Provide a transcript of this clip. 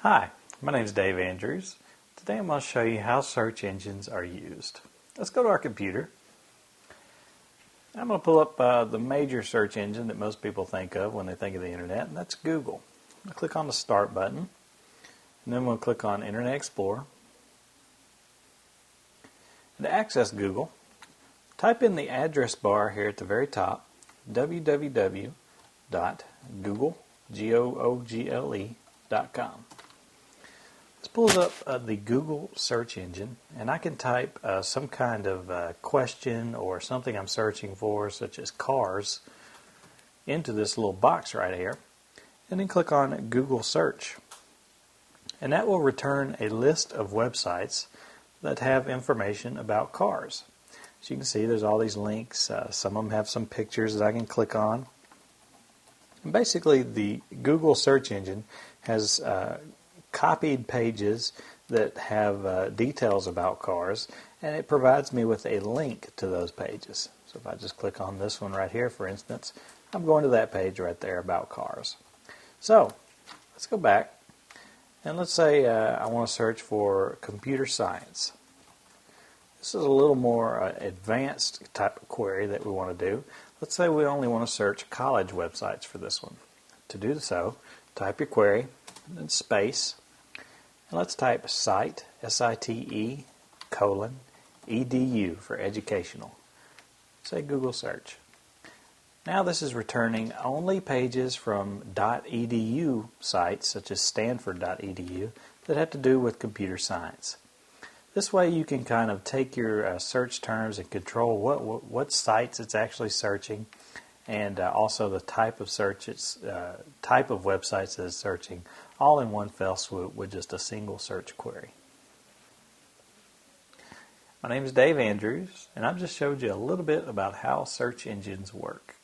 Hi, my name is Dave Andrews. Today I'm going to show you how search engines are used. Let's go to our computer. I'm going to pull up the major search engine that most people think of when they think of the internet, and that's Google. I'll click on the Start button, and then we'll click on Internet Explorer. And to access Google, type in the address bar here at the very top, www.google.com. This pulls up the Google search engine, and I can type some kind of question or something I'm searching for, such as cars, into this little box right here, and then click on Google Search. And that will return a list of websites that have information about cars. As you can see, there's all these links. Some of them have some pictures that I can click on. And basically, the Google search engine has copied pages that have details about cars, and it provides me with a link to those pages. So if I just click on this one right here, for instance, I'm going to that page right there about cars. So let's go back, and let's say I want to search for computer science. This is a little more advanced type of query that we want to do. Let's say we only want to search college websites for this one. To do so, type your query, and then space, and let's type site, S-I-T-E, edu for educational. Say Google search. Now this is returning only pages from .edu sites, such as Stanford.edu, that have to do with computer science. This way you can kind of take your search terms and control what sites it's actually searching, and also the type of search type of websites that it's searching, all in one fell swoop with just a single search query. My name is Dave Andrews, and I've just showed you a little bit about how search engines work.